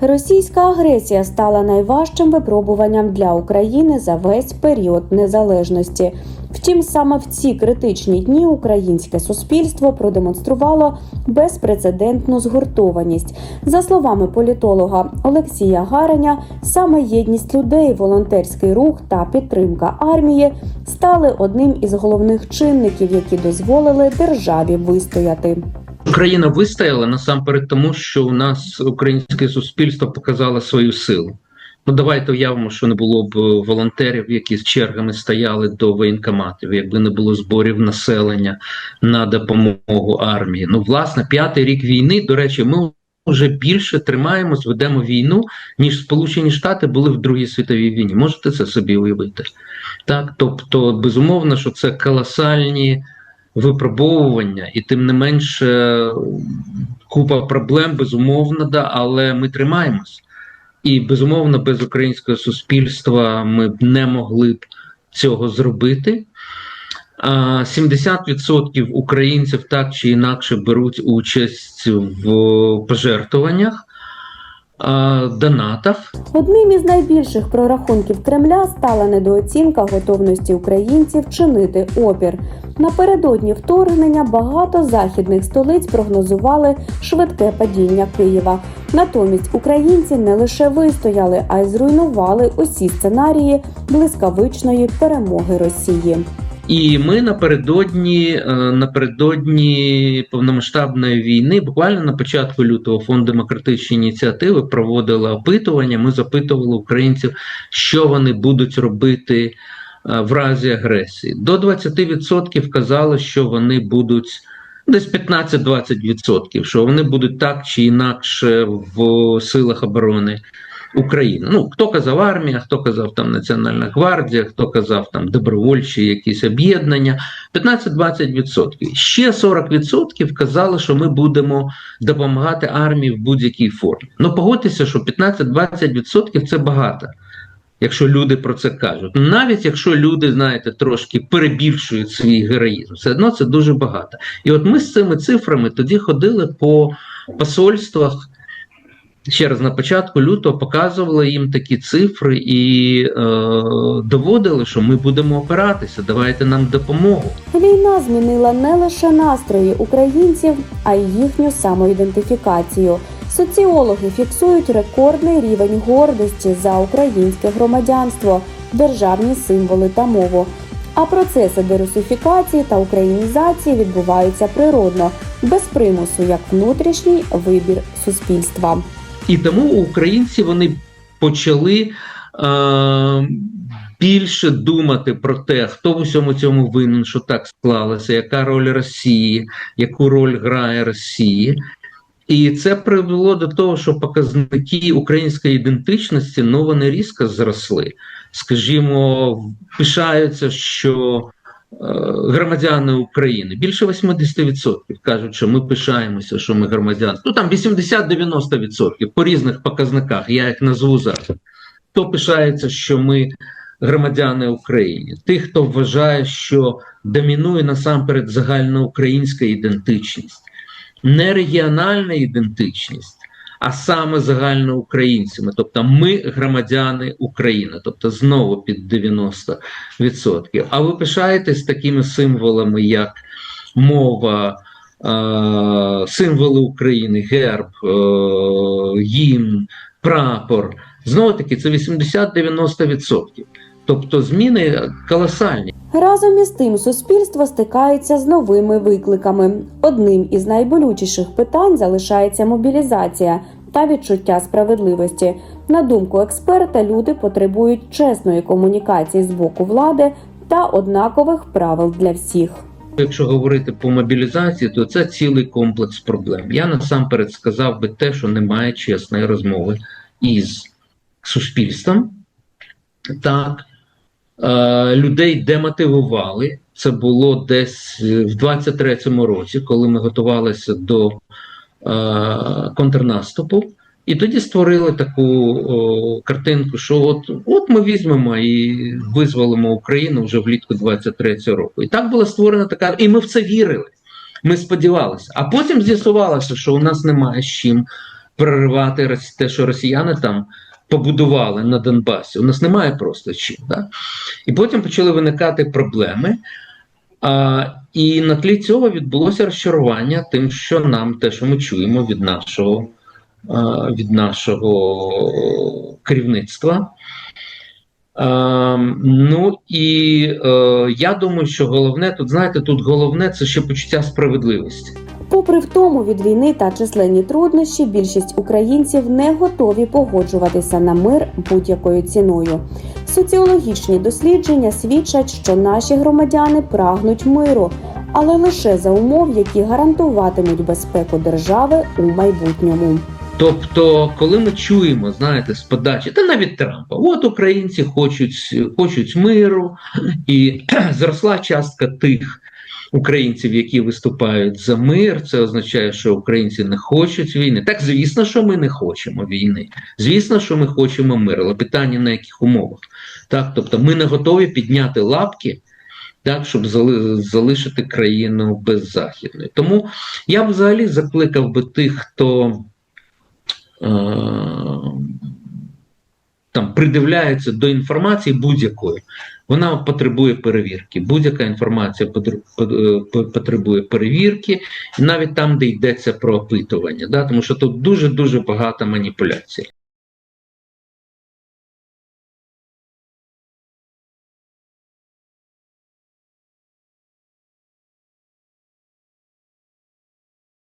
Російська агресія стала найважчим випробуванням для України за весь період незалежності. Втім, саме в ці критичні дні українське суспільство продемонструвало безпрецедентну згуртованість. За словами політолога Олексія Гареня, саме єдність людей, волонтерський рух та підтримка армії стали одним із головних чинників, які дозволили державі вистояти. Україна вистояла насамперед тому, що у нас українське суспільство показало свою силу. Ну, давайте уявимо, що не було б волонтерів, які з чергами стояли до воєнкоматів, якби не було зборів населення на допомогу армії. Ну, власне, 5-й рік війни, до речі, ми вже більше тримаємось, ведемо війну, ніж Сполучені Штати були в Другій світовій війні. Можете це собі уявити? Так, тобто, безумовно, що це колосальні випробовування, і тим не менше купа проблем, безумовно, да, але ми тримаємось. І, безумовно, без українського суспільства ми б не могли б цього зробити. 70% українців так чи інакше беруть участь в пожертвуваннях, донатах. Одним із найбільших прорахунків Кремля стала недооцінка готовності українців чинити опір. Напередодні вторгнення багато західних столиць прогнозували швидке падіння Києва. Натомість українці не лише вистояли, а й зруйнували усі сценарії блискавичної перемоги Росії. І ми напередодні повномасштабної війни, буквально на початку лютого, Фонд демократичної ініціативи проводила опитування. Ми запитували українців, що вони будуть робити в разі агресії. До 20% казали, що вони будуть, десь 15-20%, що вони будуть так чи інакше в силах оборони України. Ну, хто казав армія, хто казав там Національна гвардія, хто казав там добровольчі якісь об'єднання. 15-20%. Ще 40% казали, що ми будемо допомагати армії в будь-якій формі. Ну, погодьтеся, що 15-20% це багато, якщо люди про це кажуть. Навіть якщо люди, знаєте, трошки перебільшують свій героїзм, все одно це дуже багато. І от ми з цими цифрами тоді ходили по посольствах, ще раз, на початку лютого показували їм такі цифри і доводили, що ми будемо опиратися, давайте нам допомогу. Війна змінила не лише настрої українців, а й їхню самоідентифікацію. Соціологи фіксують рекордний рівень гордості за українське громадянство, державні символи та мову. А процеси дерусифікації та українізації відбуваються природно, без примусу, як внутрішній вибір суспільства. І тому українці вони почали більше думати про те, хто в усьому цьому винен, що так склалося, яка роль Росії, яку роль грає Росія. І це привело до того, що показники української ідентичності, вони різко зросли. Скажімо, пишаються, що громадяни України, більше 80% кажуть, що ми пишаємося, що ми громадяни. Ну там 80-90% по різних показниках, я їх назву зараз. Хто пишається, що ми громадяни України? Тих, хто вважає, що домінує насамперед загальноукраїнська ідентичність. Не регіональна ідентичність, а саме загальноукраїнцями. Тобто ми громадяни України, тобто знову під 90%. А ви пишаєтесь такими символами, як мова, символи України, герб, гімн, прапор. Знову таки, це 80-90%. Тобто зміни колосальні. Разом із тим суспільство стикається з новими викликами. Одним із найболючіших питань залишається мобілізація та відчуття справедливості. На думку експерта, люди потребують чесної комунікації з боку влади та однакових правил для всіх. Якщо говорити по мобілізації, то це цілий комплекс проблем. Я насамперед сказав би те, що немає чесної розмови із суспільством. Так, людей демотивували. Це було десь в 23-му році, коли ми готувалися до контрнаступу. І тоді створили таку картинку, що от ми візьмемо і визволимо Україну вже влітку 23-го року. І так була створена така, і ми в це вірили, ми сподівалися. А потім з'ясувалося, що у нас немає з чим проривати те, що росіяни там побудували на Донбасі. У нас немає просто чим. Да? І потім почали виникати проблеми. І на тлі цього відбулося розчарування тим, що нам те, що ми чуємо від нашого керівництва. Ну і я думаю, що головне, тут знаєте, тут головне це ще почуття справедливості. Попри втому від війни та численні труднощі, більшість українців не готові погоджуватися на мир будь-якою ціною. Соціологічні дослідження свідчать, що наші громадяни прагнуть миру, але лише за умов, які гарантуватимуть безпеку держави у майбутньому. Тобто, коли ми чуємо, знаєте, з подачі, та навіть Трампа, от українці хочуть миру, і зросла частка тих українців, які виступають за мир, це означає, що українці не хочуть війни. Так, звісно, що ми не хочемо війни. Звісно, що ми хочемо мир, але питання на яких умовах. Так, тобто ми не готові підняти лапки, так, щоб залишити країну беззахідною. Тому я б взагалі закликав би тих, хто там придивляється до інформації будь-якої. Вона потребує перевірки. Будь-яка інформація потребує перевірки, навіть там, де йдеться про опитування, да? Тому що тут дуже-дуже багато маніпуляцій.